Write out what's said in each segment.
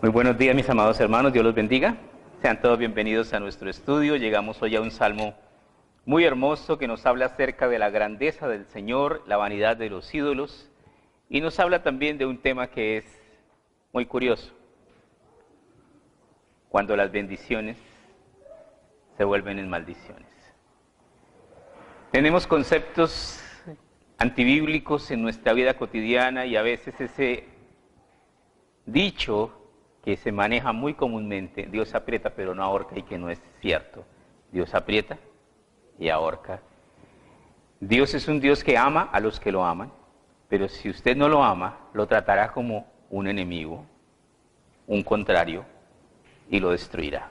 Muy buenos días, mis amados hermanos, Dios los bendiga. Sean todos bienvenidos a nuestro estudio. Llegamos hoy a un salmo muy hermoso que nos habla acerca de la grandeza del Señor, la vanidad de los ídolos, y nos habla también de un tema que es muy curioso, cuando las bendiciones se vuelven en maldiciones. Tenemos conceptos antibíblicos en nuestra vida cotidiana y a veces ese dicho que se maneja muy comúnmente, Dios aprieta pero no ahorca, y que no es cierto. Dios aprieta y ahorca. Dios es un Dios que ama a los que lo aman, pero si usted no lo ama, lo tratará como un enemigo, un contrario, y lo destruirá.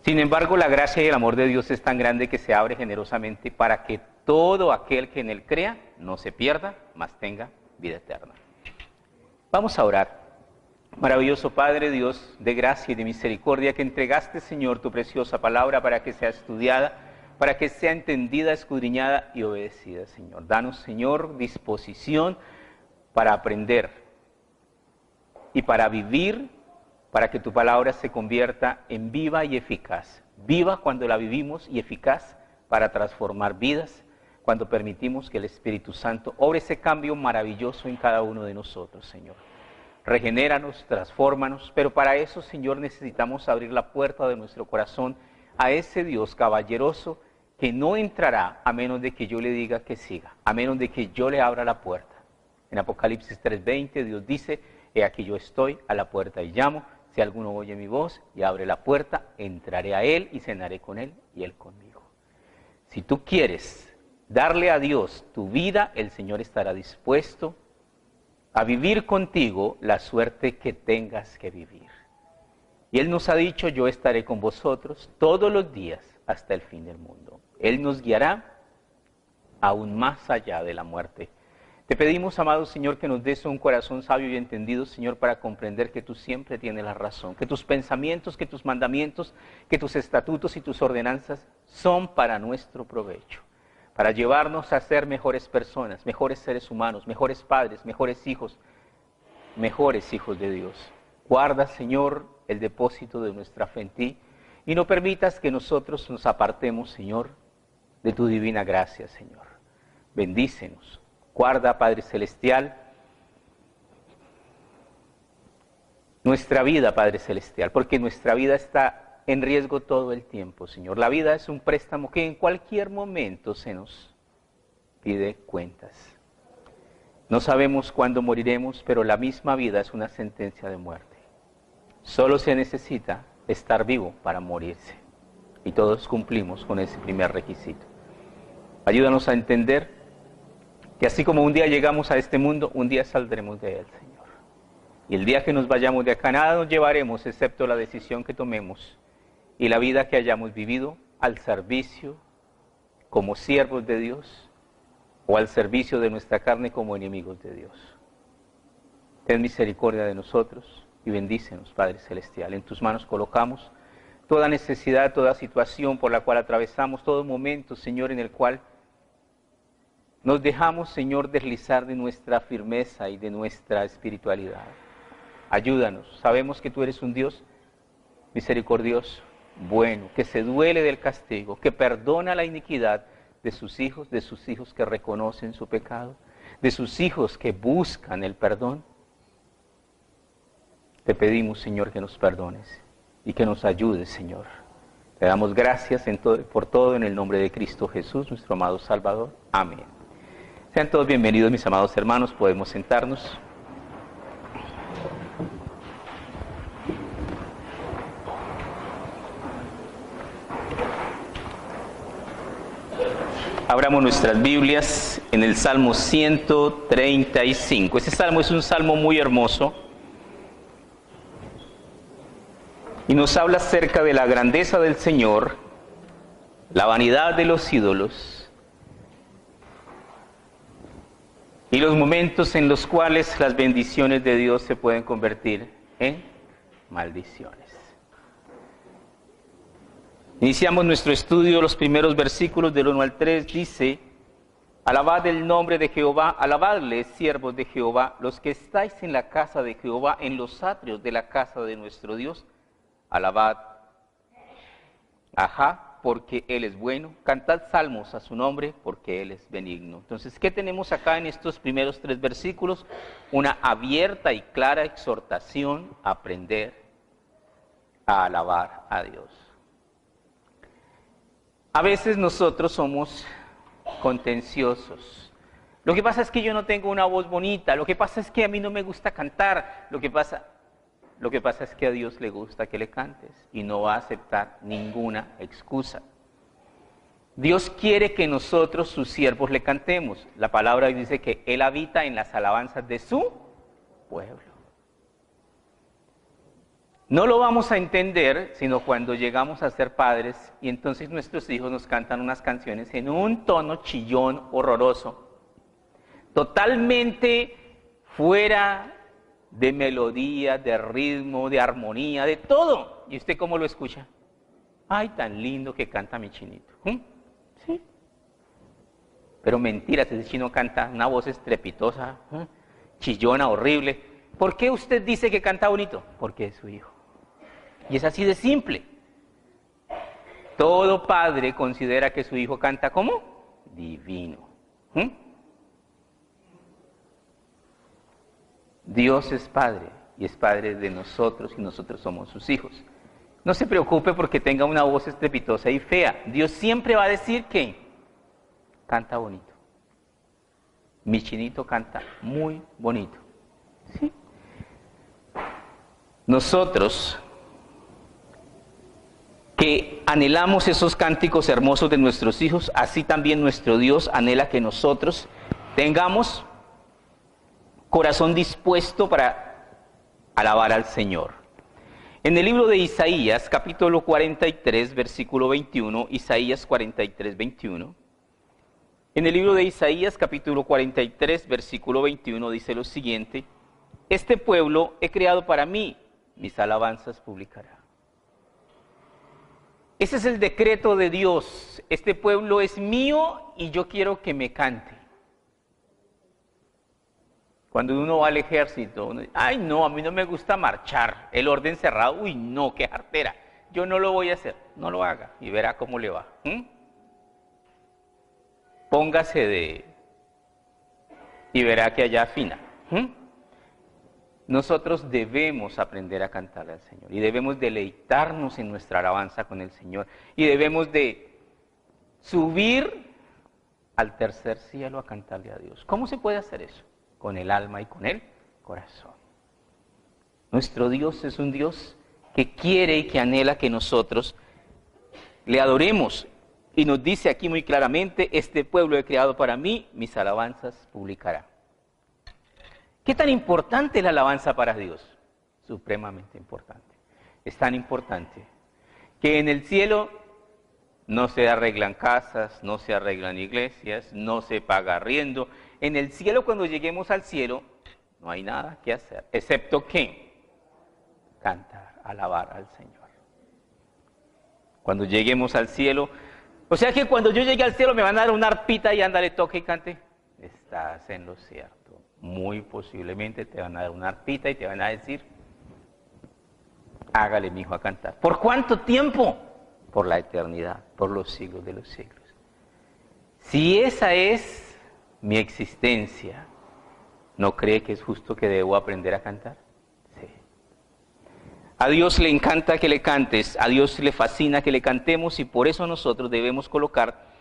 Sin embargo, la gracia y el amor de Dios es tan grande que se abre generosamente para que todo aquel que en Él crea no se pierda, mas tenga vida eterna. Vamos a orar. Maravilloso Padre, Dios de gracia y de misericordia, que entregaste, Señor, tu preciosa palabra para que sea estudiada, para que sea entendida, escudriñada y obedecida, Señor. Danos, Señor, disposición para aprender y para vivir, para que tu palabra se convierta en viva y eficaz. Viva cuando la vivimos y eficaz para transformar vidas, cuando permitimos que el Espíritu Santo obre ese cambio maravilloso en cada uno de nosotros, Señor. Regenéranos, transfórmanos, pero para eso, Señor, necesitamos abrir la puerta de nuestro corazón a ese Dios caballeroso que no entrará a menos de que yo le diga que siga, a menos de que yo le abra la puerta. En Apocalipsis 3:20 Dios dice: he aquí yo estoy a la puerta y llamo, si alguno oye mi voz y abre la puerta, entraré a él y cenaré con él y él conmigo. Si tú quieres darle a Dios tu vida, el Señor estará dispuesto a vivir contigo la suerte que tengas que vivir. Y Él nos ha dicho: yo estaré con vosotros todos los días hasta el fin del mundo. Él nos guiará aún más allá de la muerte. Te pedimos, amado Señor, que nos des un corazón sabio y entendido, Señor, para comprender que tú siempre tienes la razón, que tus pensamientos, que tus mandamientos, que tus estatutos y tus ordenanzas son para nuestro provecho, para llevarnos a ser mejores personas, mejores seres humanos, mejores padres, mejores hijos de Dios. Guarda, Señor, el depósito de nuestra fe en ti y no permitas que nosotros nos apartemos, Señor, de tu divina gracia, Señor. Bendícenos. Guarda, Padre Celestial, nuestra vida, Padre Celestial, porque nuestra vida está en riesgo todo el tiempo, Señor. La vida es un préstamo que en cualquier momento se nos pide cuentas. No sabemos cuándo moriremos, pero la misma vida es una sentencia de muerte. Solo se necesita estar vivo para morirse. Y todos cumplimos con ese primer requisito. Ayúdanos a entender que así como un día llegamos a este mundo, un día saldremos de él, Señor. Y el día que nos vayamos de acá, nada nos llevaremos excepto la decisión que tomemos y la vida que hayamos vivido al servicio como siervos de Dios o al servicio de nuestra carne como enemigos de Dios. Ten misericordia de nosotros y bendícenos, Padre Celestial. En tus manos colocamos toda necesidad, toda situación por la cual atravesamos, todo momento, Señor, en el cual nos dejamos, Señor, deslizar de nuestra firmeza y de nuestra espiritualidad. Ayúdanos. Sabemos que tú eres un Dios misericordioso, bueno, que se duele del castigo, que perdona la iniquidad de sus hijos que reconocen su pecado, de sus hijos que buscan el perdón. Te pedimos, Señor, que nos perdones y que nos ayudes, Señor. Te damos gracias por todo en el nombre de Cristo Jesús, nuestro amado Salvador. Amén. Sean todos bienvenidos, mis amados hermanos. Podemos sentarnos. Abramos nuestras Biblias en el Salmo 135. Este salmo es un salmo muy hermoso y nos habla acerca de la grandeza del Señor, la vanidad de los ídolos y los momentos en los cuales las bendiciones de Dios se pueden convertir en maldiciones. Iniciamos nuestro estudio, los primeros versículos del 1 al 3, dice: Alabad el nombre de Jehová, alabadle, siervos de Jehová, los que estáis en la casa de Jehová, en los atrios de la casa de nuestro Dios. Alabad, porque Él es bueno. Cantad salmos a su nombre, porque Él es benigno. Entonces, ¿qué tenemos acá en estos primeros 3 versículos? Una abierta y clara exhortación a aprender a alabar a Dios. A veces nosotros somos contenciosos. Lo que pasa es que yo no tengo una voz bonita, lo que pasa es que a mí no me gusta cantar, lo que pasa es que a Dios le gusta que le cantes y no va a aceptar ninguna excusa. Dios quiere que nosotros, sus siervos, le cantemos. La palabra dice que Él habita en las alabanzas de su pueblo. No lo vamos a entender sino cuando llegamos a ser padres y entonces nuestros hijos nos cantan unas canciones en un tono chillón, horroroso, totalmente fuera de melodía, de ritmo, de armonía, de todo. ¿Y usted cómo lo escucha? Ay, tan lindo que canta mi chinito. Sí. Pero mentiras, ese chino canta una voz estrepitosa, chillona, horrible. ¿Por qué usted dice que canta bonito? Porque es su hijo. Y es así de simple. Todo padre considera que su hijo canta ¿cómo? Divino. Dios es Padre y es Padre de nosotros y nosotros somos sus hijos. No se preocupe porque tenga una voz estrepitosa y fea. Dios siempre va a decir que canta bonito. Mi chinito canta muy bonito. ¿Sí? Nosotros que anhelamos esos cánticos hermosos de nuestros hijos, así también nuestro Dios anhela que nosotros tengamos corazón dispuesto para alabar al Señor. En el libro de Isaías, capítulo 43, versículo 21, Isaías 43, 21. En el libro de Isaías, capítulo 43, versículo 21, dice lo siguiente: este pueblo he creado para mí, mis alabanzas publicará. Ese es el decreto de Dios. Este pueblo es mío y yo quiero que me cante. Cuando uno va al ejército, uno dice, ay no, a mí no me gusta marchar, el orden cerrado, uy no, qué jartera, yo no lo voy a hacer. No lo haga y verá cómo le va. Póngase y verá que allá afina. Nosotros debemos aprender a cantarle al Señor y debemos deleitarnos en nuestra alabanza con el Señor y debemos de subir al tercer cielo a cantarle a Dios. ¿Cómo se puede hacer eso? Con el alma y con el corazón. Nuestro Dios es un Dios que quiere y que anhela que nosotros le adoremos. Y nos dice aquí muy claramente, este pueblo he creado para mí, mis alabanzas publicará. ¿Qué tan importante es la alabanza para Dios? Supremamente importante. Es tan importante que en el cielo no se arreglan casas, no se arreglan iglesias, no se paga arriendo. En el cielo, cuando lleguemos al cielo, no hay nada que hacer, excepto que cantar, alabar al Señor. Cuando lleguemos al cielo, o sea que cuando yo llegue al cielo me van a dar una arpita y ándale, toque y cante. Estás en lo cierto. Muy posiblemente te van a dar una arpita y te van a decir, hágale mi hijo a cantar. ¿Por cuánto tiempo? Por la eternidad, por los siglos de los siglos. Si esa es mi existencia, ¿no cree que es justo que debo aprender a cantar? Sí. A Dios le encanta que le cantes, a Dios le fascina que le cantemos y por eso nosotros debemos colocar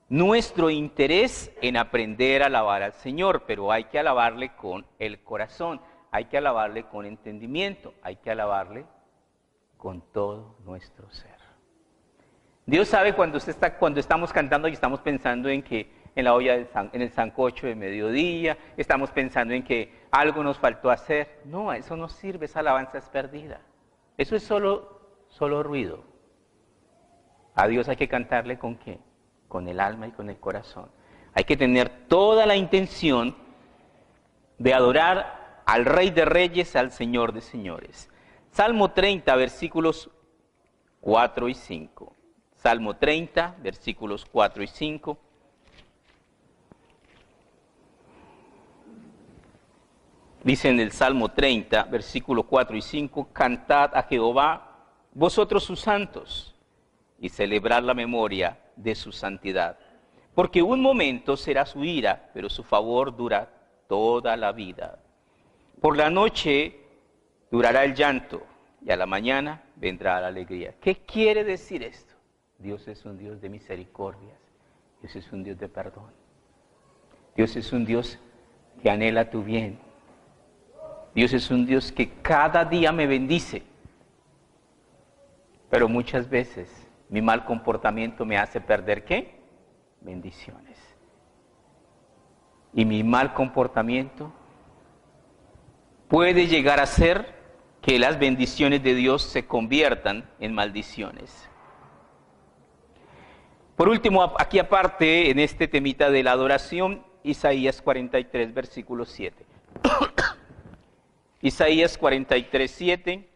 nuestro interés en aprender a alabar al Señor, pero hay que alabarle con el corazón, hay que alabarle con entendimiento, hay que alabarle con todo nuestro ser. Dios sabe cuando estamos cantando y estamos pensando en la olla en el sancocho de mediodía, estamos pensando en que algo nos faltó hacer. No, eso no sirve, esa alabanza es perdida. Eso es solo ruido. A Dios hay que cantarle ¿con qué? Con el alma y con el corazón. Hay que tener toda la intención de adorar al Rey de Reyes, al Señor de Señores. Salmo 30, versículos 4 y 5. Salmo 30, versículos 4 y 5. Dice en el Salmo 30, versículo 4 y 5, cantad a Jehová, vosotros sus santos, y celebrad la memoria de su santidad. Porque un momento será su ira, pero su favor dura toda la vida. Por la noche durará el llanto, y a la mañana vendrá la alegría. ¿Qué quiere decir esto? Dios es un Dios de misericordias, Dios es un Dios de perdón. Dios es un Dios que anhela tu bien. Dios es un Dios que cada día me bendice. Pero muchas veces mi mal comportamiento me hace perder ¿qué? Bendiciones. Y mi mal comportamiento puede llegar a ser que las bendiciones de Dios se conviertan en maldiciones. Por último, aquí aparte, en este temita de la adoración, Isaías 43, versículo 7. Isaías 43, 7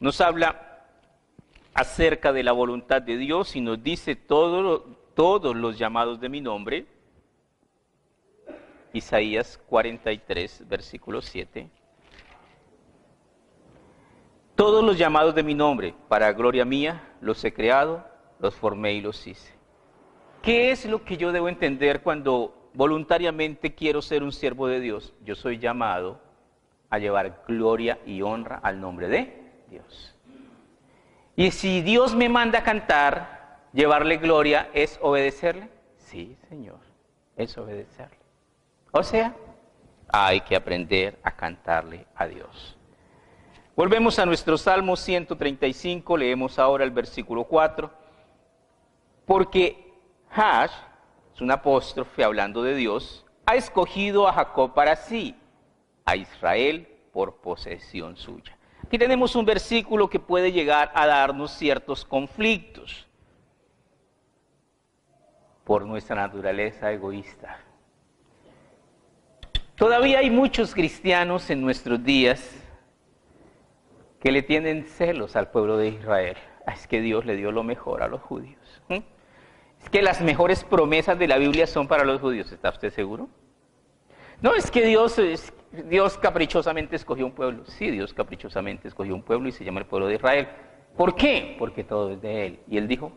nos habla acerca de la voluntad de Dios y nos dice todos los llamados de mi nombre. Isaías 43, versículo 7. Todos los llamados de mi nombre, para gloria mía, los he creado, los formé y los hice. ¿Qué es lo que yo debo entender cuando voluntariamente quiero ser un siervo de Dios? Yo soy llamado a llevar gloria y honra al nombre de Dios. Y si Dios me manda a cantar, llevarle gloria, ¿es obedecerle? Sí, Señor, es obedecerle. O sea, hay que aprender a cantarle a Dios. Volvemos a nuestro Salmo 135, leemos ahora el versículo 4. Porque Hash, es un apóstrofe hablando de Dios, ha escogido a Jacob para sí, a Israel por posesión suya. Aquí tenemos un versículo que puede llegar a darnos ciertos conflictos por nuestra naturaleza egoísta. Todavía hay muchos cristianos en nuestros días que le tienen celos al pueblo de Israel. Es que Dios le dio lo mejor a los judíos. Es que las mejores promesas de la Biblia son para los judíos. ¿Está usted seguro? No, es que Dios caprichosamente escogió un pueblo. Sí, Dios caprichosamente escogió un pueblo y se llama el pueblo de Israel. ¿Por qué? Porque todo es de Él. Y Él dijo,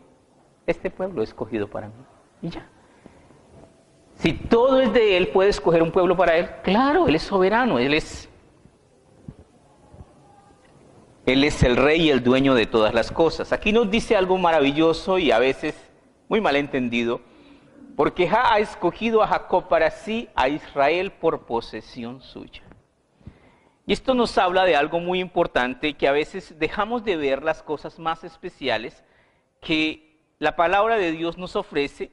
este pueblo es escogido para mí. Y ya. Si todo es de Él, ¿puede escoger un pueblo para Él? Claro, Él es soberano, Él es el rey y el dueño de todas las cosas. Aquí nos dice algo maravilloso y a veces muy mal entendido, porque Jah ha escogido a Jacob para sí, a Israel por posesión suya. Y esto nos habla de algo muy importante, que a veces dejamos de ver las cosas más especiales que la palabra de Dios nos ofrece,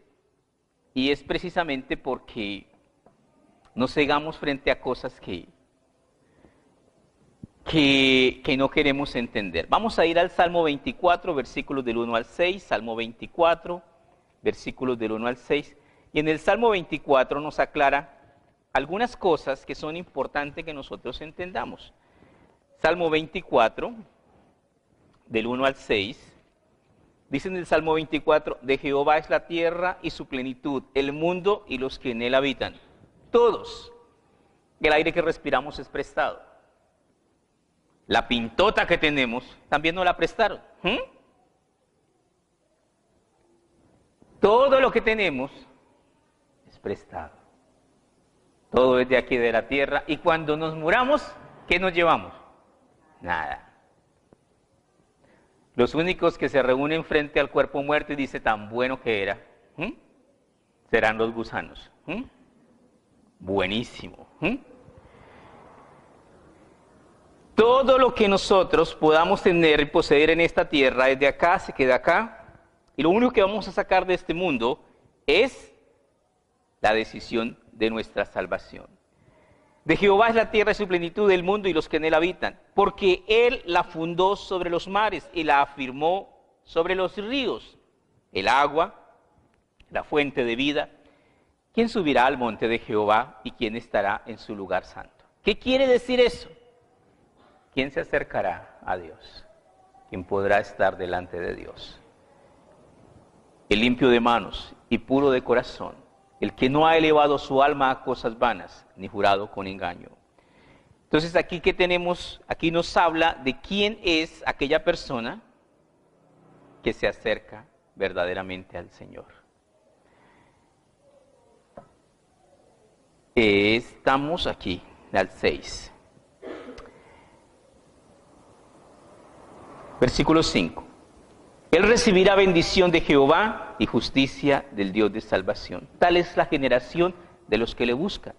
y es precisamente porque nos cegamos frente a cosas que no queremos entender. Vamos a ir al Salmo 24, versículos del 1 al 6, Salmo 24, versículos del 1 al 6, y en el Salmo 24 nos aclara algunas cosas que son importantes que nosotros entendamos. Salmo 24, del 1 al 6, dice en el Salmo 24, de Jehová es la tierra y su plenitud, el mundo y los que en él habitan, todos. El aire que respiramos es prestado. La pintota que tenemos también nos la prestaron. Todo lo que tenemos es prestado. Todo es de aquí de la tierra. Y cuando nos muramos, ¿qué nos llevamos? Nada. Los únicos que se reúnen frente al cuerpo muerto y dicen tan bueno que era, serán los gusanos. Buenísimo. Todo lo que nosotros podamos tener y poseer en esta tierra, desde acá se queda acá. Y lo único que vamos a sacar de este mundo es la decisión de nuestra salvación. De Jehová es la tierra y su plenitud, el mundo y los que en él habitan, porque él la fundó sobre los mares y la afirmó sobre los ríos. El agua, la fuente de vida. ¿Quién subirá al monte de Jehová y quién estará en su lugar santo? ¿Qué quiere decir eso? ¿Quién se acercará a Dios? ¿Quién podrá estar delante de Dios? El limpio de manos y puro de corazón, el que no ha elevado su alma a cosas vanas, ni jurado con engaño. Entonces aquí que tenemos, aquí nos habla de quién es aquella persona que se acerca verdaderamente al Señor. Estamos aquí, al 6. Versículo 5. Él recibirá bendición de Jehová y justicia del Dios de salvación. Tal es la generación de los que le buscan,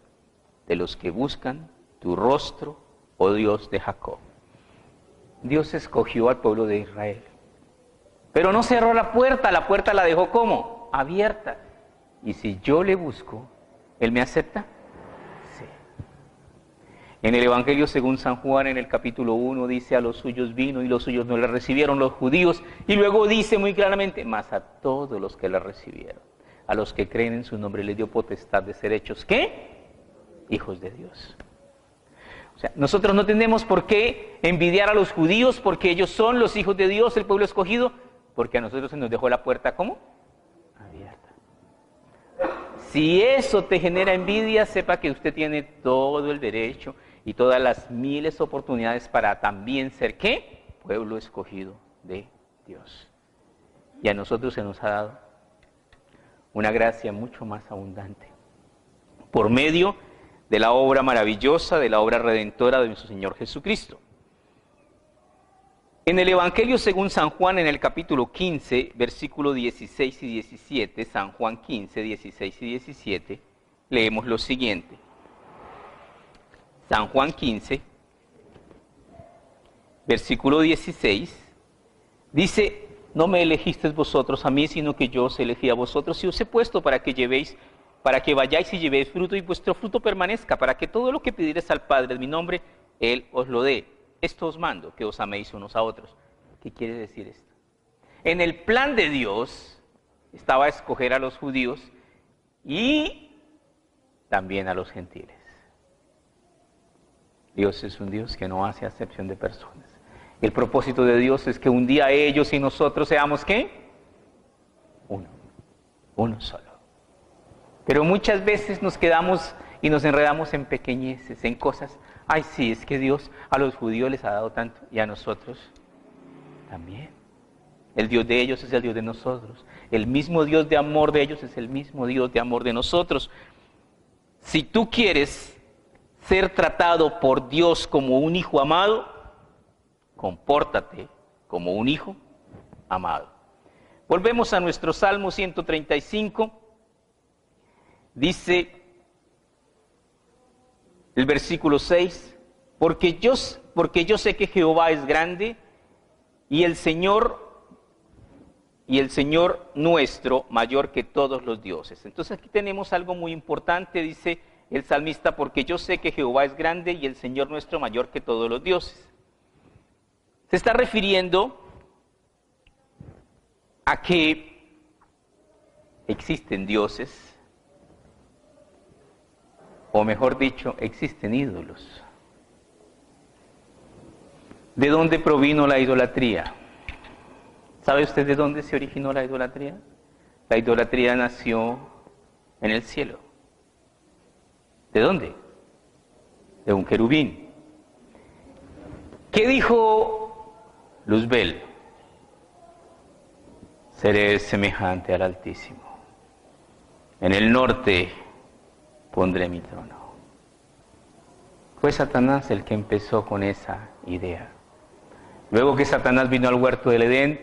de los que buscan tu rostro, oh Dios de Jacob. Dios escogió al pueblo de Israel, pero no cerró la puerta la dejó ¿cómo? Abierta. Y si yo le busco, ¿Él me acepta? Sí. En el Evangelio según San Juan, en el capítulo 1, dice, a los suyos vino y los suyos no le recibieron, los judíos. Y luego dice muy claramente, mas a todos los que le recibieron, a los que creen en su nombre, les dio potestad de ser hechos, ¿qué? Hijos de Dios. O sea, nosotros no tenemos por qué envidiar a los judíos porque ellos son los hijos de Dios, el pueblo escogido, porque a nosotros se nos dejó la puerta, ¿cómo? Abierta. Si eso te genera envidia, sepa que usted tiene todo el derecho y todas las miles de oportunidades para también ser, ¿qué? Pueblo escogido de Dios. Y a nosotros se nos ha dado una gracia mucho más abundante, por medio de la obra maravillosa, de la obra redentora de nuestro Señor Jesucristo. En el Evangelio según San Juan, en el capítulo 15, versículo 16 y 17, San Juan 15, 16 y 17, leemos lo siguiente. San Juan 15, versículo 16, dice, no me elegisteis vosotros a mí, sino que yo os elegí a vosotros y os he puesto para que vayáis y llevéis fruto y vuestro fruto permanezca, para que todo lo que pidiereis al Padre en mi nombre, Él os lo dé. Esto os mando, que os améis unos a otros. ¿Qué quiere decir esto? En el plan de Dios estaba escoger a los judíos y también a los gentiles. Dios es un Dios que no hace acepción de personas. El propósito de Dios es que un día ellos y nosotros seamos, ¿qué? Uno solo. Pero muchas veces nos quedamos y nos enredamos en pequeñeces, en cosas. Ay, sí, es que Dios a los judíos les ha dado tanto y a nosotros también. El Dios de ellos es el Dios de nosotros. El mismo Dios de amor de ellos es el mismo Dios de amor de nosotros. Si tú quieres ser tratado por Dios como un hijo amado, compórtate como un hijo amado. Volvemos a nuestro Salmo 135. Dice el versículo 6, porque yo sé que Jehová es grande y el Señor nuestro mayor que todos los dioses. Entonces aquí tenemos algo muy importante, dice el salmista, porque yo sé que Jehová es grande y el Señor nuestro mayor que todos los dioses. Se está refiriendo a que existen dioses, o mejor dicho, existen ídolos. ¿De dónde provino la idolatría? ¿Sabe usted de dónde se originó la idolatría? La idolatría nació en el cielo. ¿De dónde? De un querubín. ¿Qué dijo Luzbel? Seré semejante al Altísimo. En el norte pondré mi trono. Fue Satanás el que empezó con esa idea. Luego que Satanás vino al huerto del Edén,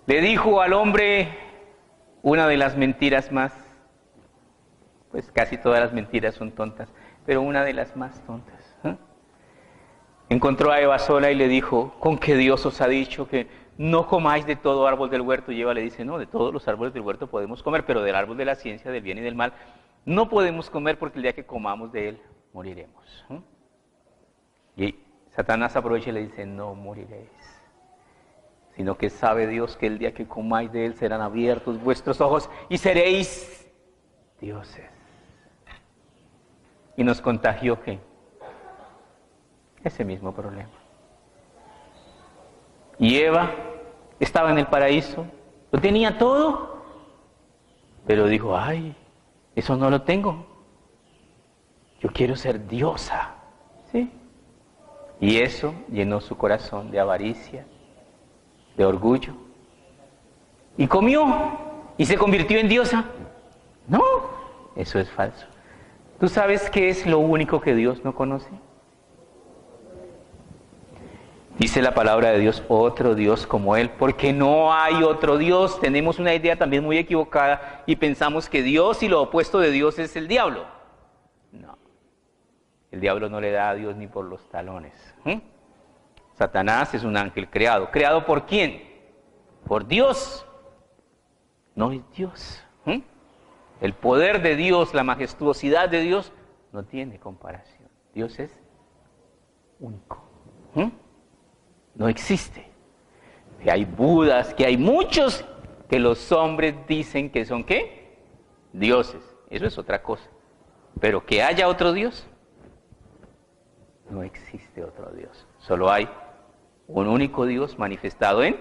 le dijo al hombre una de las mentiras más, pues casi todas las mentiras son tontas, pero una de las más tontas. Encontró a Eva sola y le dijo, ¿con qué Dios os ha dicho que no comáis de todo árbol del huerto? Y Eva le dice, no, de todos los árboles del huerto podemos comer, pero del árbol de la ciencia, del bien y del mal, no podemos comer porque el día que comamos de él, moriremos. Y Satanás aprovecha y le dice, no moriréis, sino que sabe Dios que el día que comáis de él serán abiertos vuestros ojos y seréis dioses. Y nos contagió, ¿qué? Ese mismo problema. Y Eva estaba en el paraíso, lo tenía todo, pero dijo, ay, eso no lo tengo. Yo quiero ser diosa. Sí. Y eso llenó su corazón de avaricia, de orgullo. Y comió y se convirtió en diosa. No, eso es falso. ¿Tú sabes qué es lo único que Dios no conoce? Dice la palabra de Dios, otro Dios como Él, porque no hay otro Dios. Tenemos una idea también muy equivocada y pensamos que Dios y lo opuesto de Dios es el diablo. No, el diablo no le da a Dios ni por los talones. Satanás es un ángel creado. ¿Creado por quién? Por Dios. No es Dios. El poder de Dios, la majestuosidad de Dios, no tiene comparación. Dios es único. No existe. Que hay budas, que hay muchos que los hombres dicen que son ¿qué? Dioses. Eso es otra cosa. Pero que haya otro Dios, no existe otro Dios. Solo hay un único Dios manifestado en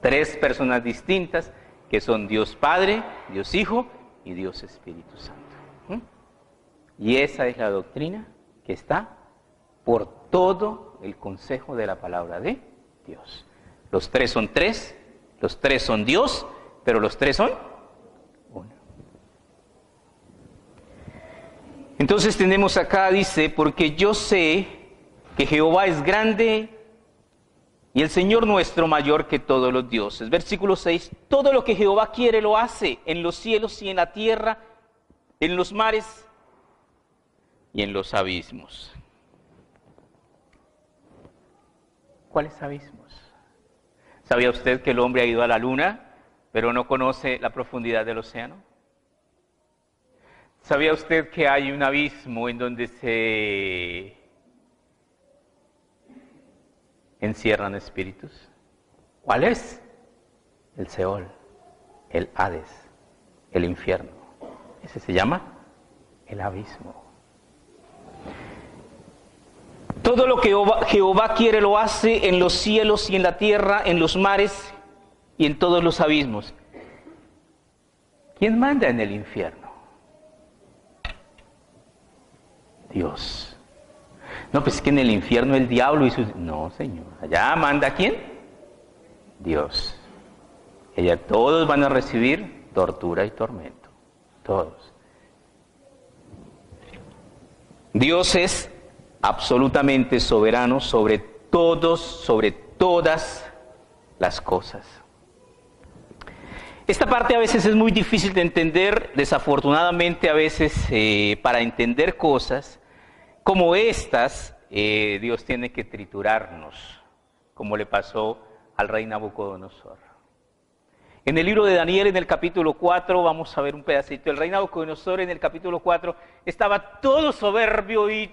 tres personas distintas, que son Dios Padre, Dios Hijo y Dios Espíritu Santo. Y esa es la doctrina que está por todo el consejo de la palabra de Dios. Los tres son tres, los tres son Dios, pero los tres son uno. Entonces tenemos acá, dice, porque yo sé que Jehová es grande y el Señor nuestro mayor que todos los dioses. Versículo 6, todo lo que Jehová quiere lo hace en los cielos y en la tierra, en los mares y en los abismos. ¿Cuáles abismos? ¿Sabía usted que el hombre ha ido a la luna, pero no conoce la profundidad del océano? ¿Sabía usted que hay un abismo en donde se encierran espíritus? ¿Cuál es? El Seol, el Hades, el infierno. Ese se llama el abismo. Todo lo que Jehová quiere lo hace en los cielos y en la tierra, en los mares y en todos los abismos. ¿Quién manda en el infierno? Dios. No, pues es que en el infierno el diablo y sus... No, Señor. Allá manda ¿quién? Dios. Allá todos van a recibir tortura y tormento. Todos. Dios es absolutamente soberano sobre todos, sobre todas las cosas. Esta parte a veces es muy difícil de entender, desafortunadamente a veces para entender cosas como estas, Dios tiene que triturarnos, como le pasó al rey Nabucodonosor. En el libro de Daniel, en el capítulo 4, vamos a ver un pedacito. El rey Nabucodonosor en el capítulo 4 estaba todo soberbio y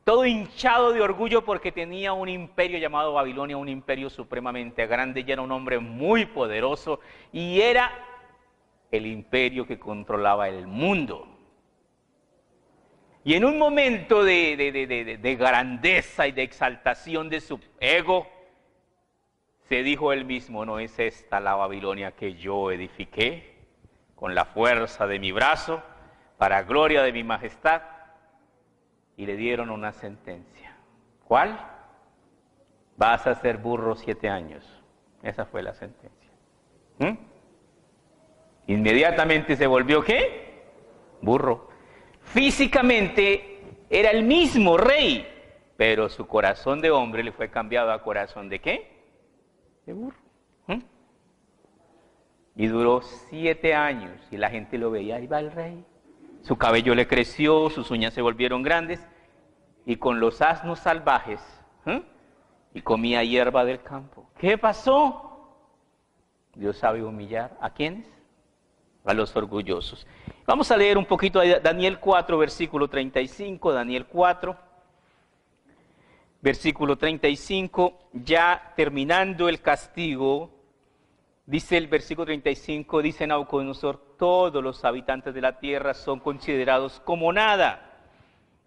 todo hinchado de orgullo porque tenía un imperio llamado Babilonia, un imperio supremamente grande, y era un hombre muy poderoso, y era el imperio que controlaba el mundo. Y en un momento de grandeza y de exaltación de su ego, se dijo él mismo, ¿no es esta la Babilonia que yo edifiqué con la fuerza de mi brazo, para gloria de mi majestad? Y le dieron una sentencia. ¿Cuál? Vas a ser burro 7 años. Esa fue la sentencia. Inmediatamente se volvió ¿qué? Burro. Físicamente era el mismo rey, pero su corazón de hombre le fue cambiado a corazón ¿de qué? De burro. Y duró 7 años y la gente lo veía, ahí va el rey. Su cabello le creció, sus uñas se volvieron grandes y con los asnos salvajes y comía hierba del campo. ¿Qué pasó? Dios sabe humillar. ¿A quiénes? A los orgullosos. Vamos a leer un poquito a Daniel 4, versículo 35. Daniel 4, versículo 35. Ya terminando el castigo, dice el versículo 35, dice Nabucodonosor, todos los habitantes de la tierra son considerados como nada.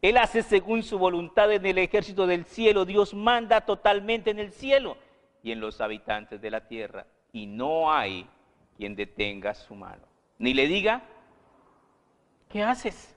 Él hace según su voluntad en el ejército del cielo. Dios manda totalmente en el cielo y en los habitantes de la tierra. Y no hay quien detenga su mano, ni le diga, ¿qué haces?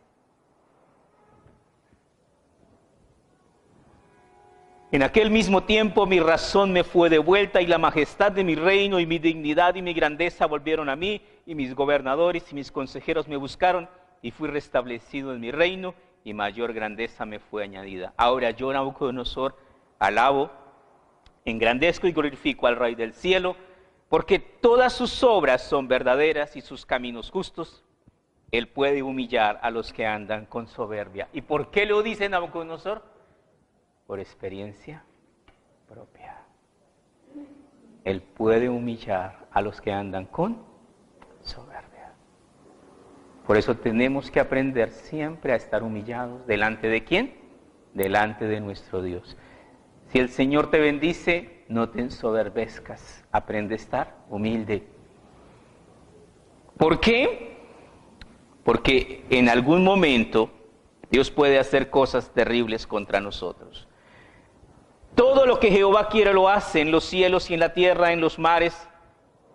En aquel mismo tiempo mi razón me fue devuelta y la majestad de mi reino y mi dignidad y mi grandeza volvieron a mí, y mis gobernadores y mis consejeros me buscaron, y fui restablecido en mi reino, y mayor grandeza me fue añadida. Ahora yo, Nabucodonosor, alabo, engrandezco y glorifico al Rey del cielo, porque todas sus obras son verdaderas y sus caminos justos. Él puede humillar a los que andan con soberbia. ¿Y por qué lo dice Nabucodonosor? Por experiencia propia. Él puede humillar a los que andan con soberbia. Por eso tenemos que aprender siempre a estar humillados. ¿Delante de quién? Delante de nuestro Dios. Si el Señor te bendice, no te ensoberbezcas. Aprende a estar humilde. ¿Por qué? Porque en algún momento Dios puede hacer cosas terribles contra nosotros. Todo lo que Jehová quiere lo hace en los cielos y en la tierra, en los mares,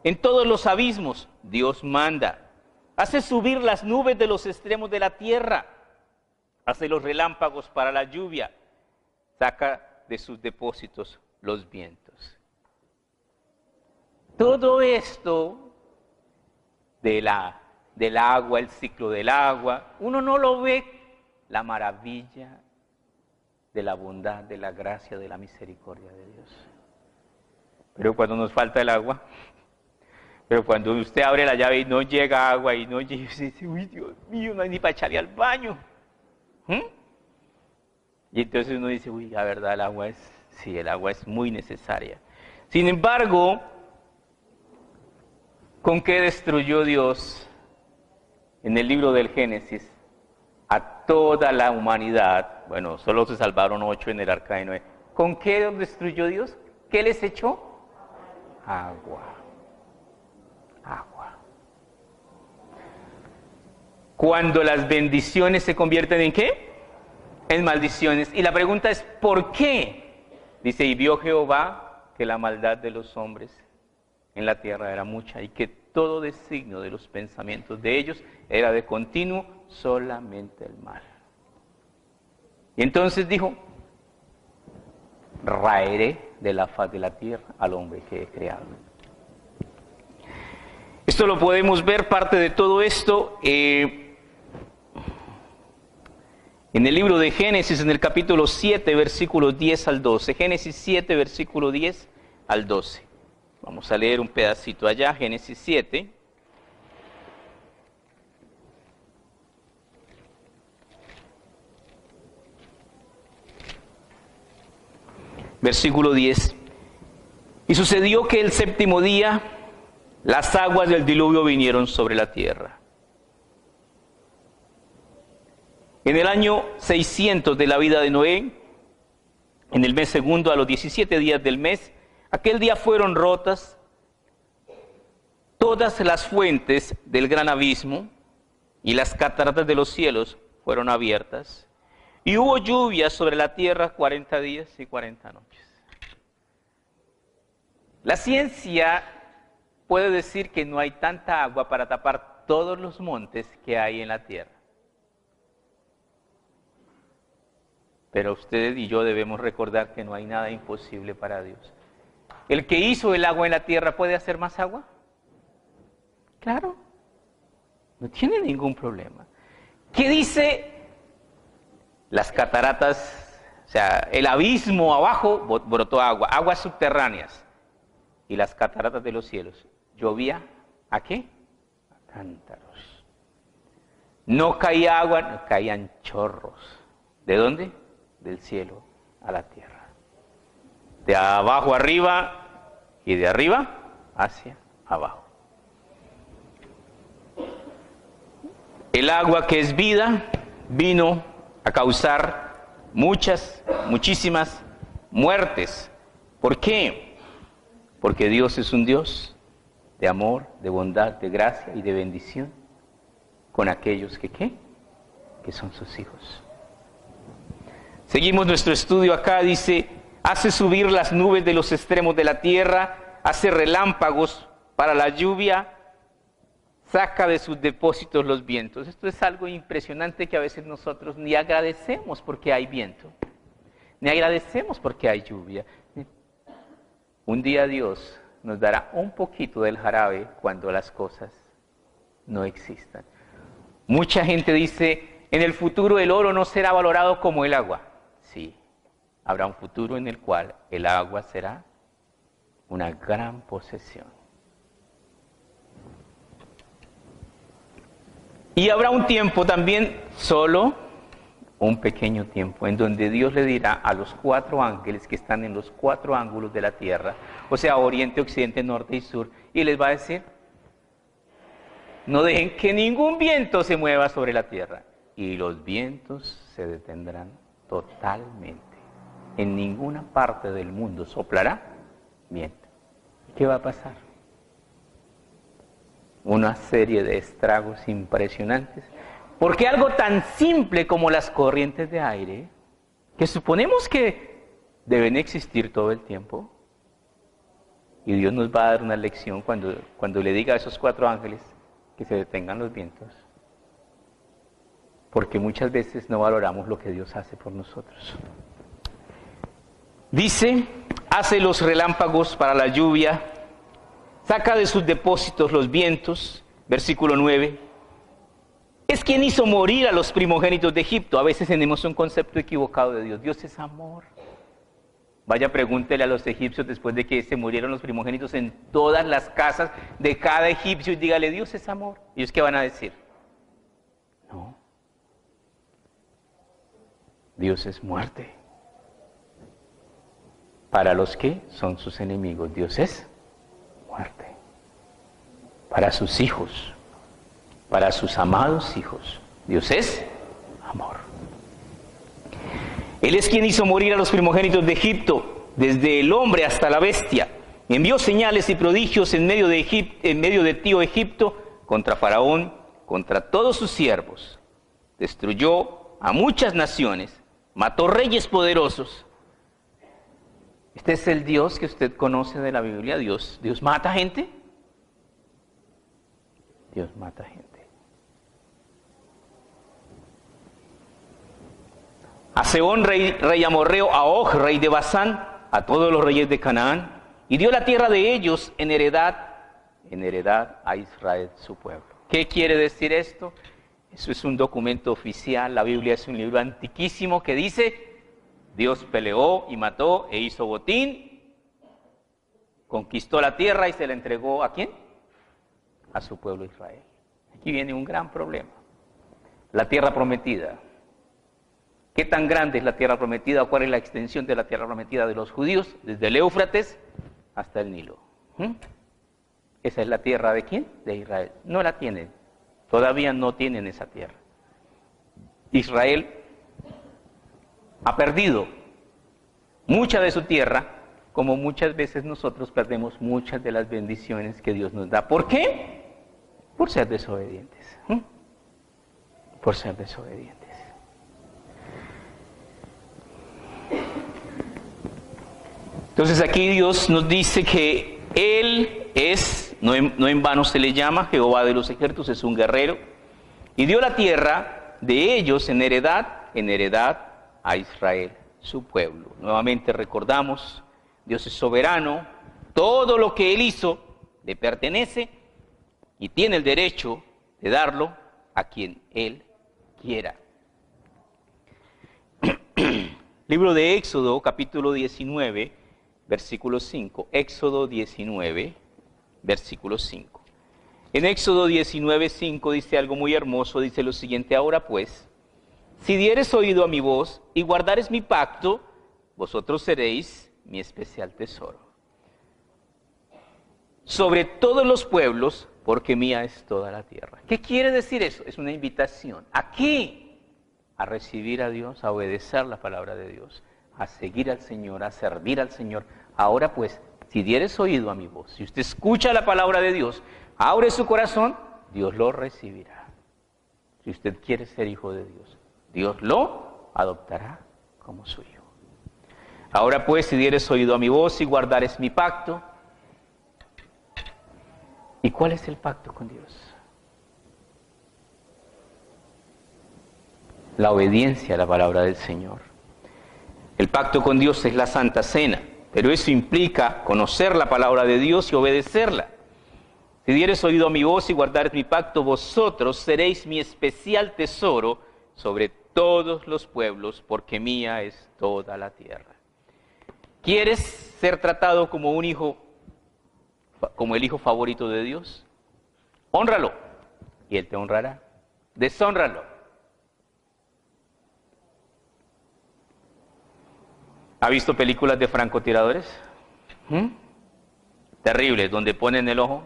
en todos los abismos. Dios manda. Hace subir las nubes de los extremos de la tierra. Hace los relámpagos para la lluvia. Saca de sus depósitos los vientos. Todo esto del agua, el ciclo del agua, uno no lo ve, la maravilla de la bondad, de la gracia, de la misericordia de Dios. Pero cuando nos falta el agua, pero cuando usted abre la llave y no llega agua y no llega, usted dice, uy, Dios mío, no hay ni para echarle al baño. Y entonces uno dice, uy, la verdad, el agua es muy necesaria. Sin embargo, ¿con qué destruyó Dios en el libro del Génesis a toda la humanidad? Bueno, solo se salvaron 8 en el arca de Noé. ¿Con qué los destruyó Dios? ¿Qué les echó? Agua. Agua. Cuando las bendiciones se convierten ¿en qué? En maldiciones. Y la pregunta es, ¿por qué? Dice, y vio Jehová que la maldad de los hombres en la tierra era mucha y que todo designio de los pensamientos de ellos era de continuo solamente el mal. Y entonces dijo, raeré de la faz de la tierra al hombre que he creado. Esto lo podemos ver, parte de todo esto, en el libro de Génesis, en el capítulo 7, versículos 10 al 12. Génesis 7, versículo 10 al 12. Vamos a leer un pedacito allá, Génesis 7. Versículo 10. Y sucedió que el séptimo día las aguas del diluvio vinieron sobre la tierra. En el año 600 de la vida de Noé, en el mes segundo, a los 17 días del mes, aquel día fueron rotas todas las fuentes del gran abismo y las cataratas de los cielos fueron abiertas. Y hubo lluvia sobre la tierra 40 días y 40 noches. La ciencia puede decir que no hay tanta agua para tapar todos los montes que hay en la tierra. Pero usted y yo debemos recordar que no hay nada imposible para Dios. ¿El que hizo el agua en la tierra puede hacer más agua? Claro, no tiene ningún problema. ¿Qué dice? Las cataratas, o sea, el abismo abajo brotó agua, aguas subterráneas. Y las cataratas de los cielos, llovía, ¿a qué? A cántaros. No caía agua, no caían chorros. ¿De dónde? Del cielo a la tierra. De abajo arriba y de arriba hacia abajo. El agua que es vida vino a causar muchísimas muertes. ¿Por qué? Porque Dios es un Dios de amor, de bondad, de gracia y de bendición con aquellos que ¿qué? Que son sus hijos. Seguimos nuestro estudio acá, dice, hace subir las nubes de los extremos de la tierra, hace relámpagos para la lluvia, saca de sus depósitos los vientos. Esto es algo impresionante que a veces nosotros ni agradecemos porque hay viento. ni agradecemos porque hay lluvia. Un día Dios nos dará un poquito del jarabe cuando las cosas no existan. Mucha gente dice, en el futuro el oro no será valorado como el agua. Sí, habrá un futuro en el cual el agua será una gran posesión. Y habrá un tiempo también, solo un pequeño tiempo, en donde Dios le dirá a los 4 ángeles que están en los 4 ángulos de la tierra, o sea, oriente, occidente, norte y sur, y les va a decir, no dejen que ningún viento se mueva sobre la tierra. Y los vientos se detendrán totalmente. En ninguna parte del mundo soplará viento. ¿Qué va a pasar? Una serie de estragos impresionantes. Porque algo tan simple como las corrientes de aire, que suponemos que deben existir todo el tiempo, y Dios nos va a dar una lección cuando le diga a esos 4 ángeles que se detengan los vientos. Porque muchas veces no valoramos lo que Dios hace por nosotros. Dice, hace los relámpagos para la lluvia, saca de sus depósitos los vientos, versículo 9. Es quien hizo morir a los primogénitos de Egipto. A veces tenemos un concepto equivocado de Dios. Dios es amor. Vaya, pregúntele a los egipcios después de que se murieron los primogénitos en todas las casas de cada egipcio y dígale, Dios es amor. ¿Y ellos qué van a decir? No. Dios es muerte. Para los que son sus enemigos, Dios es muerte. Para sus hijos, para sus amados hijos, Dios es amor. Él es quien hizo morir a los primogénitos de Egipto, desde el hombre hasta la bestia. Envió señales y prodigios en medio de Tío Egipto, contra Faraón, contra todos sus siervos. Destruyó a muchas naciones, mató reyes poderosos. Este es el Dios que usted conoce de la Biblia. Dios mata gente. Dios mata gente. A Sehón, rey amorreo, a Og, rey de Basán, a todos los reyes de Canaán, y dio la tierra de ellos en heredad a Israel, su pueblo. ¿Qué quiere decir esto? Eso es un documento oficial. La Biblia es un libro antiquísimo que dice, Dios peleó y mató e hizo botín, conquistó la tierra y se la entregó ¿a quién? A su pueblo Israel. Aquí viene un gran problema. La tierra prometida. ¿Qué tan grande es la tierra prometida? ¿Cuál es la extensión de la tierra prometida de los judíos? Desde el Éufrates hasta el Nilo. ¿Esa es la tierra de quién? De Israel. No la tienen. Todavía no tienen esa tierra. Israel ha perdido mucha de su tierra, como muchas veces nosotros perdemos muchas de las bendiciones que Dios nos da. ¿Por qué? Por ser desobedientes. Por ser desobedientes. Entonces aquí Dios nos dice que Él es, no en vano se le llama, Jehová de los ejércitos, es un guerrero, y dio la tierra de ellos en heredad a Israel, su pueblo. Nuevamente recordamos, Dios es soberano, todo lo que Él hizo le pertenece y tiene el derecho de darlo a quien Él quiera. Libro de Éxodo, capítulo 19, versículo 5. Éxodo 19, versículo 5. En Éxodo 19, 5 dice algo muy hermoso, dice lo siguiente: ahora pues, si dieres oído a mi voz y guardares mi pacto, vosotros seréis mi especial tesoro sobre todos los pueblos, porque mía es toda la tierra. ¿Qué quiere decir eso? Es una invitación. ¿A qué? A recibir a Dios, a obedecer la palabra de Dios, a seguir al Señor, a servir al Señor. Ahora pues, si dieres oído a mi voz, si usted escucha la palabra de Dios, abre su corazón, Dios lo recibirá. Si usted quiere ser hijo de Dios, Dios lo adoptará como suyo. Ahora pues, si dieres oído a mi voz y guardares mi pacto. ¿Y cuál es el pacto con Dios? La obediencia a la palabra del Señor. El pacto con Dios es la Santa Cena, pero eso implica conocer la palabra de Dios y obedecerla. Si dieres oído a mi voz y guardares mi pacto, vosotros seréis mi especial tesoro sobre todos los pueblos, porque mía es toda la tierra. ¿Quieres ser tratado como un hijo, como el hijo favorito de Dios? Hónralo, y Él te honrará. Deshónralo. ¿Ha visto películas de francotiradores? Terribles, donde ponen el ojo.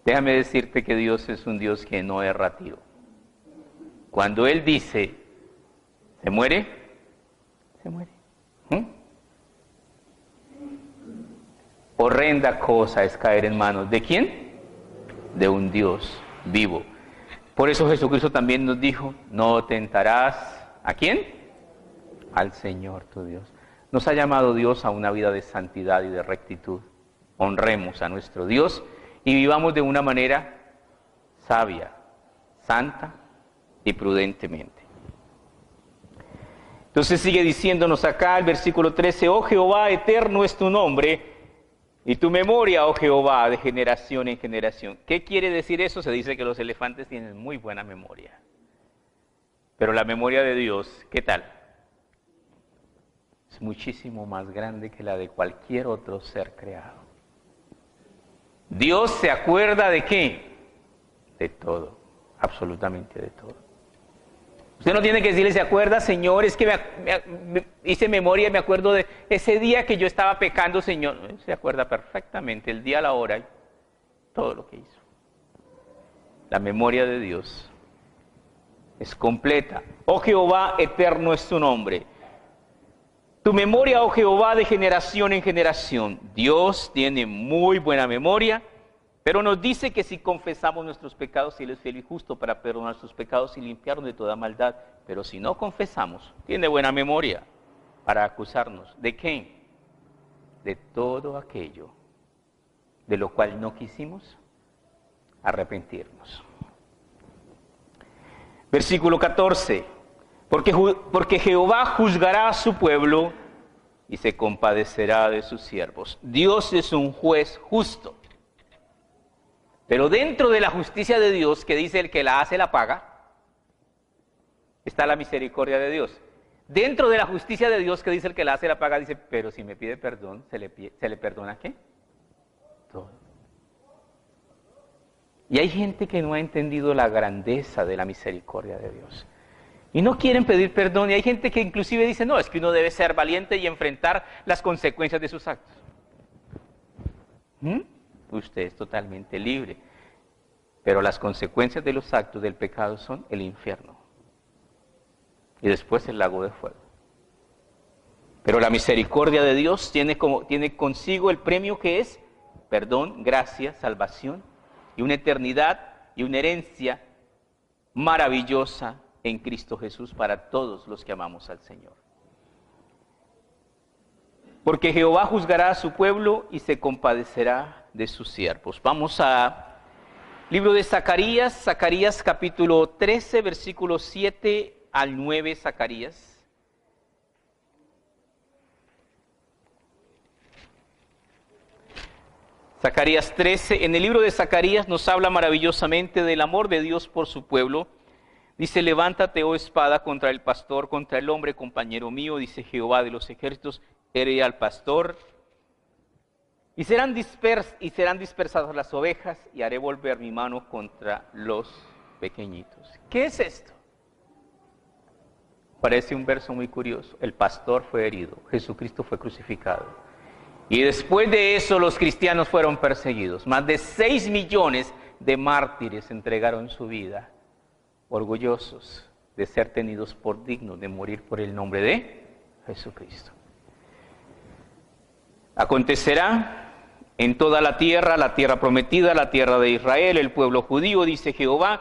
Déjame decirte que Dios es un Dios que no es errativo. Cuando Él dice, ¿se muere? Se muere. Horrenda cosa es caer en manos ¿de quién? De un Dios vivo. Por eso Jesucristo también nos dijo, no tentarás, ¿a quién? Al Señor tu Dios. Nos ha llamado Dios a una vida de santidad y de rectitud. Honremos a nuestro Dios y vivamos de una manera sabia, santa y prudentemente. Entonces sigue diciéndonos acá el versículo 13, oh Jehová, eterno es tu nombre, y tu memoria, oh Jehová, de generación en generación. ¿Qué quiere decir eso? Se dice que los elefantes tienen muy buena memoria. Pero la memoria de Dios, ¿qué tal? Es muchísimo más grande que la de cualquier otro ser creado. Dios se acuerda ¿de qué? De todo, absolutamente de todo. Usted no tiene que decirle, ¿se acuerda, Señor? Es que hice memoria y me acuerdo de ese día que yo estaba pecando, Señor. Se acuerda perfectamente el día, la hora y todo lo que hizo. La memoria de Dios es completa. Oh Jehová, eterno es tu nombre. Tu memoria, oh Jehová, de generación en generación. Dios tiene muy buena memoria, pero nos dice que si confesamos nuestros pecados, Él es fiel y justo para perdonar nuestros pecados y limpiarnos de toda maldad. Pero si no confesamos, tiene buena memoria para acusarnos. ¿De qué? De todo aquello de lo cual no quisimos arrepentirnos. Versículo 14. Porque Jehová juzgará a su pueblo y se compadecerá de sus siervos. Dios es un juez justo. Pero dentro de la justicia de Dios, que dice el que la hace la paga, está la misericordia de Dios. Dentro de la justicia de Dios, que dice el que la hace la paga, dice, pero si me pide perdón, ¿se le perdona qué? Todo. Y hay gente que no ha entendido la grandeza de la misericordia de Dios. Y no quieren pedir perdón. Y hay gente que inclusive dice, no, es que uno debe ser valiente y enfrentar las consecuencias de sus actos. Usted es totalmente libre. Pero las consecuencias de los actos del pecado son el infierno. Y después el lago de fuego. Pero la misericordia de Dios tiene consigo el premio que es perdón, gracia, salvación y una eternidad y una herencia maravillosa en Cristo Jesús para todos los que amamos al Señor. Porque Jehová juzgará a su pueblo y se compadecerá de sus siervos. Vamos a libro de Zacarías, Zacarías capítulo 13, versículos 7 al 9, Zacarías. Zacarías 13, en el libro de Zacarías nos habla maravillosamente del amor de Dios por su pueblo. Dice, levántate, oh espada, contra el pastor, contra el hombre, compañero mío, dice Jehová de los ejércitos, heriré al pastor, y serán dispersadas las ovejas, y haré volver mi mano contra los pequeñitos. ¿Qué es esto? Parece un verso muy curioso. El pastor fue herido, Jesucristo fue crucificado. Y después de eso los cristianos fueron perseguidos. Más de 6 millones de mártires entregaron su vida, orgullosos de ser tenidos por dignos de morir por el nombre de Jesucristo. Acontecerá en toda la tierra prometida, la tierra de Israel, el pueblo judío, dice Jehová,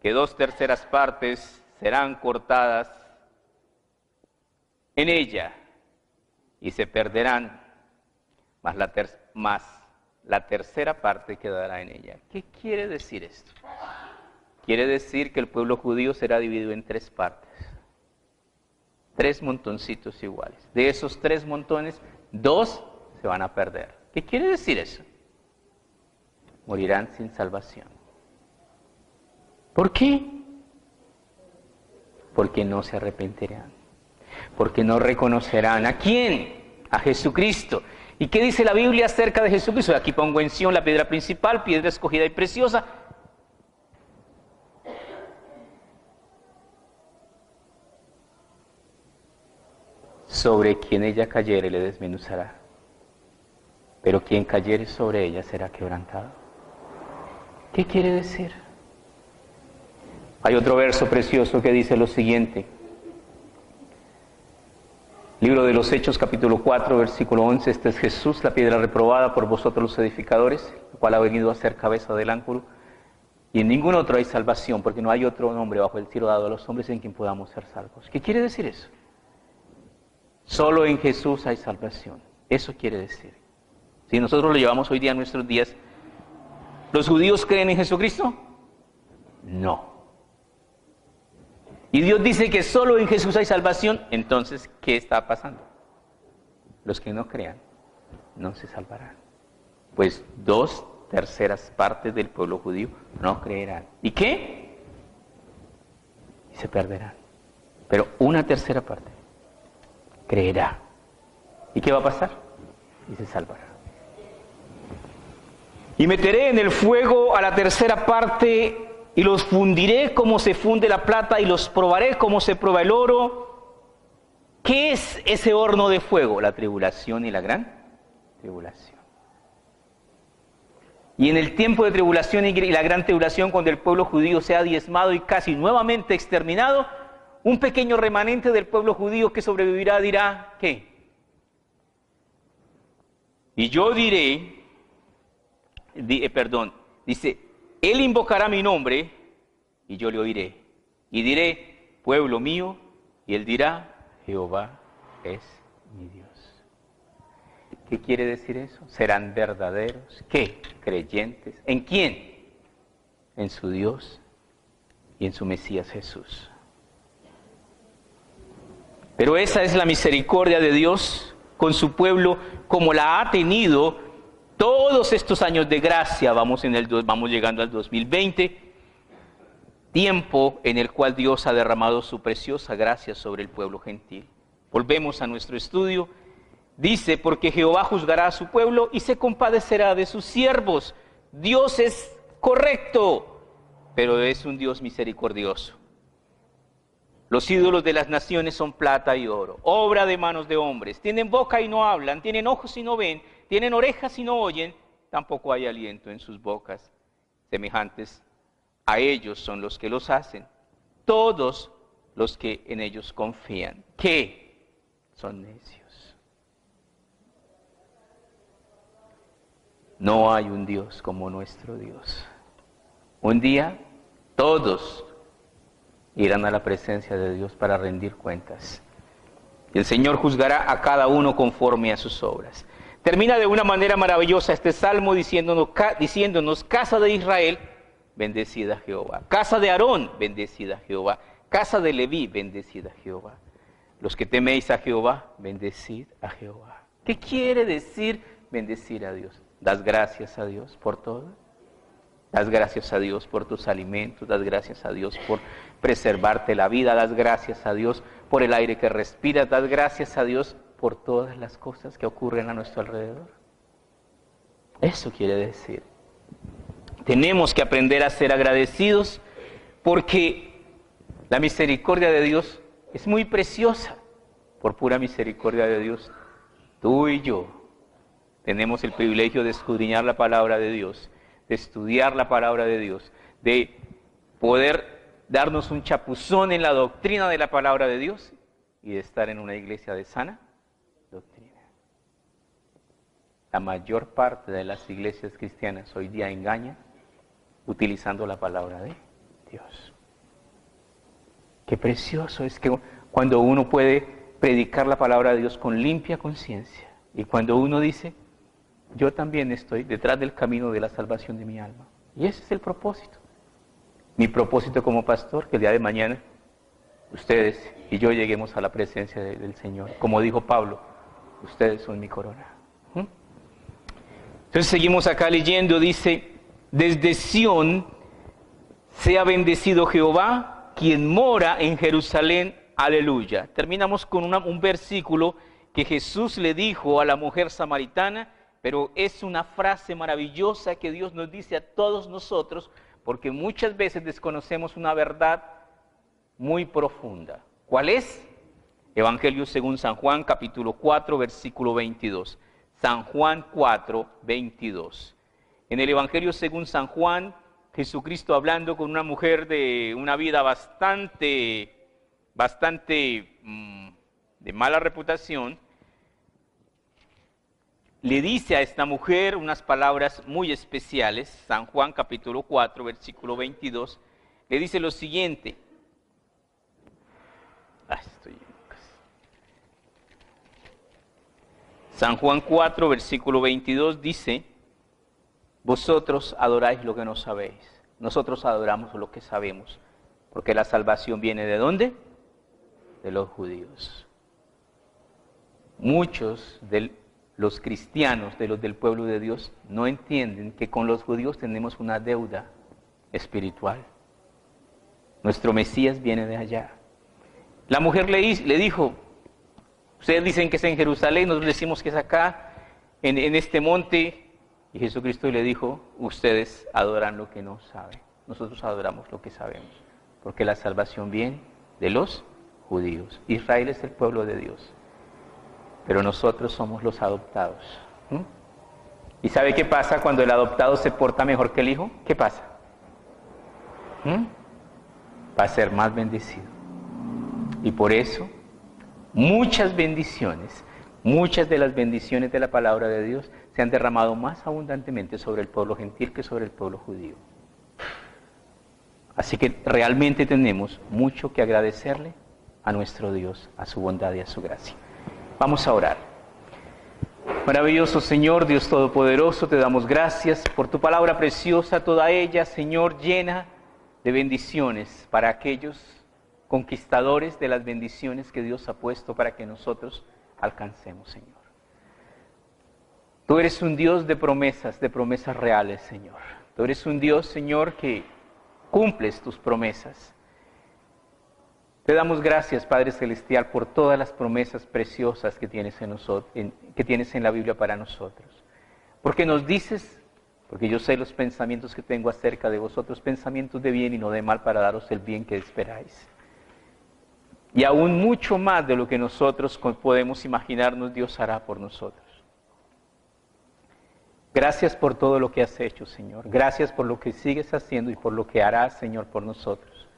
que 2/3 partes serán cortadas en ella y se perderán, mas la tercera parte quedará en ella. ¿Qué quiere decir esto? Quiere decir que el pueblo judío será dividido en 3 partes. 3 montoncitos iguales. De esos 3 montones, 2 se van a perder. ¿Qué quiere decir eso? Morirán sin salvación. ¿Por qué? Porque no se arrepentirán. Porque no reconocerán. ¿A quién? A Jesucristo. ¿Y qué dice la Biblia acerca de Jesucristo? Aquí pongo en Sión la piedra principal, piedra escogida y preciosa. Sobre quien ella cayere le desmenuzará, pero quien cayere sobre ella será quebrantado. ¿Qué quiere decir? Hay otro verso precioso que dice lo siguiente. Libro de los Hechos, capítulo 4, versículo 11. Este es Jesús, la piedra reprobada por vosotros los edificadores, el cual ha venido a ser cabeza del ángulo. Y en ningún otro hay salvación, porque no hay otro nombre bajo el cielo dado a los hombres en quien podamos ser salvos. ¿Qué quiere decir eso? Solo en Jesús hay salvación. Eso quiere decir. Si nosotros lo llevamos hoy día a nuestros días, ¿los judíos creen en Jesucristo? No. Y Dios dice que solo en Jesús hay salvación. Entonces, ¿qué está pasando? Los que no crean no se salvarán. Pues 2/3 partes del pueblo judío no creerán. ¿Y qué? Y se perderán. Pero 1/3 parte creerá. ¿Y qué va a pasar? Y se salvará. Y meteré en el fuego a la 1/3 parte y los fundiré como se funde la plata y los probaré como se prueba el oro. ¿Qué es ese horno de fuego? La tribulación y la gran tribulación. Y en el tiempo de tribulación y la gran tribulación, cuando el pueblo judío sea diezmado y casi nuevamente exterminado, un pequeño remanente del pueblo judío que sobrevivirá dirá, ¿qué? Y yo diré, dice, él invocará mi nombre y yo le oiré. Y diré, pueblo mío, y él dirá, Jehová es mi Dios. ¿Qué quiere decir eso? Serán verdaderos, ¿qué? Creyentes. ¿En quién? En su Dios y en su Mesías Jesús. Pero esa es la misericordia de Dios con su pueblo, como la ha tenido todos estos años de gracia. Vamos llegando al 2020, tiempo en el cual Dios ha derramado su preciosa gracia sobre el pueblo gentil. Volvemos a nuestro estudio. Dice, porque Jehová juzgará a su pueblo y se compadecerá de sus siervos. Dios es correcto, pero es un Dios misericordioso. Los ídolos de las naciones son plata y oro, obra de manos de hombres. Tienen boca y no hablan, tienen ojos y no ven, tienen orejas y no oyen, tampoco hay aliento en sus bocas. Semejantes a ellos son los que los hacen, todos los que en ellos confían. ¿Qué? Son necios. No hay un Dios como nuestro Dios. Un día todos irán a la presencia de Dios para rendir cuentas. Y el Señor juzgará a cada uno conforme a sus obras. Termina de una manera maravillosa este salmo diciéndonos, casa de Israel, bendecida Jehová. Casa de Aarón, bendecida Jehová. Casa de Leví, bendecida Jehová. Los que teméis a Jehová, bendecid a Jehová. ¿Qué quiere decir bendecir a Dios? ¿Das gracias a Dios por todo? Das gracias a Dios por tus alimentos, das gracias a Dios por preservarte la vida, das gracias a Dios por el aire que respiras, das gracias a Dios por todas las cosas que ocurren a nuestro alrededor. Eso quiere decir. Tenemos que aprender a ser agradecidos porque la misericordia de Dios es muy preciosa. Por pura misericordia de Dios, tú y yo tenemos el privilegio de escudriñar la palabra de Dios, de estudiar la palabra de Dios, de poder darnos un chapuzón en la doctrina de la palabra de Dios y de estar en una iglesia de sana doctrina. La mayor parte de las iglesias cristianas hoy día engañan utilizando la palabra de Dios. Qué precioso es que cuando uno puede predicar la palabra de Dios con limpia conciencia y cuando uno dice, yo también estoy detrás del camino de la salvación de mi alma. Y ese es el propósito. Mi propósito como pastor, que el día de mañana ustedes y yo lleguemos a la presencia del Señor. Como dijo Pablo, ustedes son mi corona. Entonces seguimos acá leyendo, dice, desde Sión sea bendecido Jehová, quien mora en Jerusalén, aleluya. Terminamos con un versículo que Jesús le dijo a la mujer samaritana, pero es una frase maravillosa que Dios nos dice a todos nosotros, porque muchas veces desconocemos una verdad muy profunda. ¿Cuál es? Evangelio según San Juan, capítulo 4, versículo 22. San Juan 4, 22. En el Evangelio según San Juan, Jesucristo hablando con una mujer de una vida bastante de mala reputación, le dice a esta mujer unas palabras muy especiales. San Juan capítulo 4, versículo 22, le dice lo siguiente. San Juan 4, versículo 22 dice, vosotros adoráis lo que no sabéis, nosotros adoramos lo que sabemos, porque la salvación viene ¿de dónde? De los judíos. Muchos de los cristianos, de los del pueblo de Dios, no entienden que con los judíos tenemos una deuda espiritual. Nuestro Mesías viene de allá. La mujer le dijo, ustedes dicen que es en Jerusalén, nosotros decimos que es acá, en este monte. Y Jesucristo le dijo, ustedes adoran lo que no saben. Nosotros adoramos lo que sabemos. Porque la salvación viene de los judíos. Israel es el pueblo de Dios. Pero nosotros somos los adoptados. ¿Y sabe qué pasa cuando el adoptado se porta mejor que el hijo? ¿Qué pasa? Va a ser más bendecido. Y por eso, muchas bendiciones, muchas de las bendiciones de la palabra de Dios se han derramado más abundantemente sobre el pueblo gentil que sobre el pueblo judío. Así que realmente tenemos mucho que agradecerle a nuestro Dios, a su bondad y a su gracia. Vamos a orar. Maravilloso Señor, Dios Todopoderoso, te damos gracias por tu palabra preciosa, toda ella, Señor, llena de bendiciones para aquellos conquistadores de las bendiciones que Dios ha puesto para que nosotros alcancemos, Señor. Tú eres un Dios de promesas reales, Señor. Tú eres un Dios, Señor, que cumples tus promesas. Te damos gracias, Padre Celestial, por todas las promesas preciosas que tienes que tienes en la Biblia para nosotros. Porque nos dices, porque yo sé los pensamientos que tengo acerca de vosotros, pensamientos de bien y no de mal, para daros el bien que esperáis. Y aún mucho más de lo que nosotros podemos imaginarnos, Dios hará por nosotros. Gracias por todo lo que has hecho, Señor. Gracias por lo que sigues haciendo y por lo que harás, Señor, por nosotros.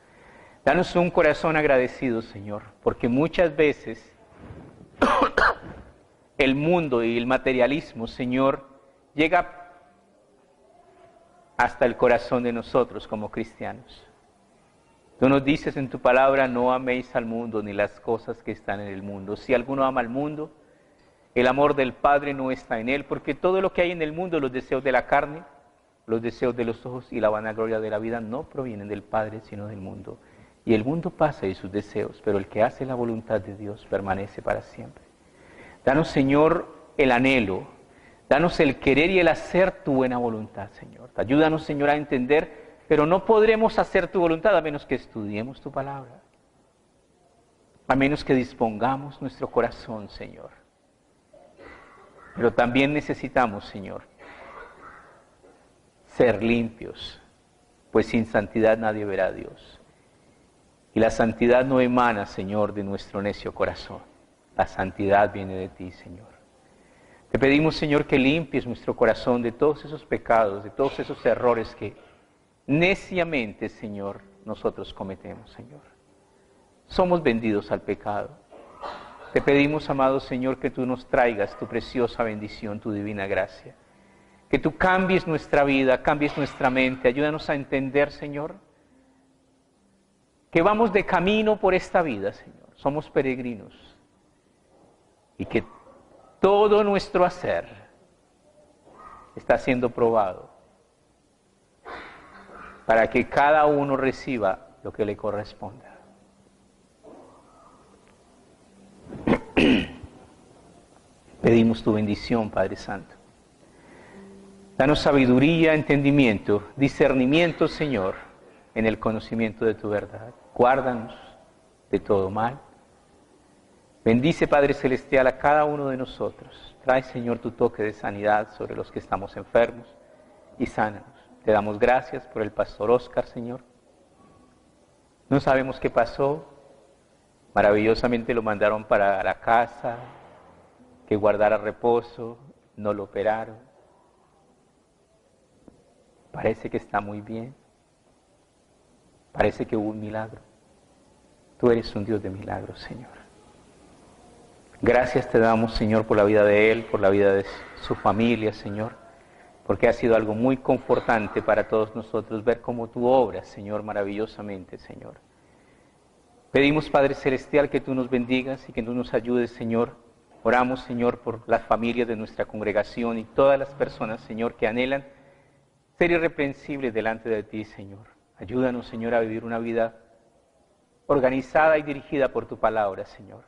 Danos un corazón agradecido, Señor, porque muchas veces el mundo y el materialismo, Señor, llega hasta el corazón de nosotros como cristianos. Tú nos dices en tu palabra, no améis al mundo ni las cosas que están en el mundo. Si alguno ama al mundo, el amor del Padre no está en él, porque todo lo que hay en el mundo, los deseos de la carne, los deseos de los ojos y la vanagloria de la vida, no provienen del Padre, sino del mundo. Y el mundo pasa y sus deseos, pero el que hace la voluntad de Dios permanece para siempre. Danos, Señor, el anhelo, danos el querer y el hacer tu buena voluntad, Señor. Ayúdanos, Señor, a entender, pero no podremos hacer tu voluntad a menos que estudiemos tu palabra, a menos que dispongamos nuestro corazón, Señor. Pero también necesitamos, Señor, ser limpios, pues sin santidad nadie verá a Dios. Y la santidad no emana, Señor, de nuestro necio corazón. La santidad viene de ti, Señor. Te pedimos, Señor, que limpies nuestro corazón de todos esos pecados, de todos esos errores que neciamente, Señor, nosotros cometemos, Señor. Somos vendidos al pecado. Te pedimos, amado Señor, que tú nos traigas tu preciosa bendición, tu divina gracia. Que tú cambies nuestra vida, cambies nuestra mente. Ayúdanos a entender, Señor, que vamos de camino por esta vida, Señor. Somos peregrinos. Y que todo nuestro hacer está siendo probado para que cada uno reciba lo que le corresponda. Pedimos tu bendición, Padre Santo. Danos sabiduría, entendimiento, discernimiento, Señor, en el conocimiento de tu verdad. Guárdanos de todo mal. Bendice, Padre Celestial, a cada uno de nosotros. Trae, Señor, tu toque de sanidad sobre los que estamos enfermos y sánanos. Te damos gracias por el pastor Oscar, Señor. No sabemos qué pasó. Maravillosamente lo mandaron para la casa, que guardara reposo, no lo operaron. Parece que está muy bien. Parece que hubo un milagro. Tú eres un Dios de milagros, Señor. Gracias te damos, Señor, por la vida de él, por la vida de su familia, Señor, porque ha sido algo muy confortante para todos nosotros ver cómo tú obras, Señor, maravillosamente, Señor. Pedimos, Padre Celestial, que tú nos bendigas y que tú nos ayudes, Señor. Oramos, Señor, por las familias de nuestra congregación y todas las personas, Señor, que anhelan ser irreprensibles delante de ti, Señor. Ayúdanos, Señor, a vivir una vida organizada y dirigida por tu palabra, Señor.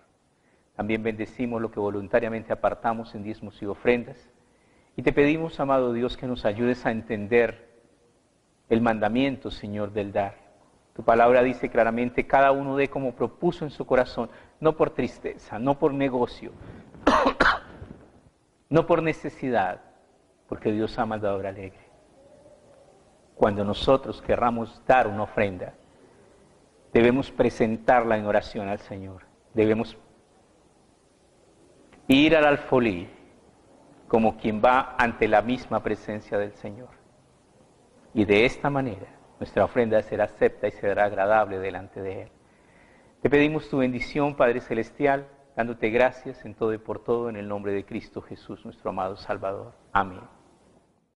También bendecimos lo que voluntariamente apartamos en diezmos y ofrendas. Y te pedimos, amado Dios, que nos ayudes a entender el mandamiento, Señor, del dar. Tu palabra dice claramente, cada uno dé como propuso en su corazón, no por tristeza, no por negocio, no por necesidad, porque Dios ama al dador alegre. Cuando nosotros querramos dar una ofrenda, debemos presentarla en oración al Señor. Debemos ir al alfolí como quien va ante la misma presencia del Señor. Y de esta manera nuestra ofrenda será acepta y será agradable delante de Él. Te pedimos tu bendición, Padre Celestial, dándote gracias en todo y por todo, en el nombre de Cristo Jesús, nuestro amado Salvador. Amén.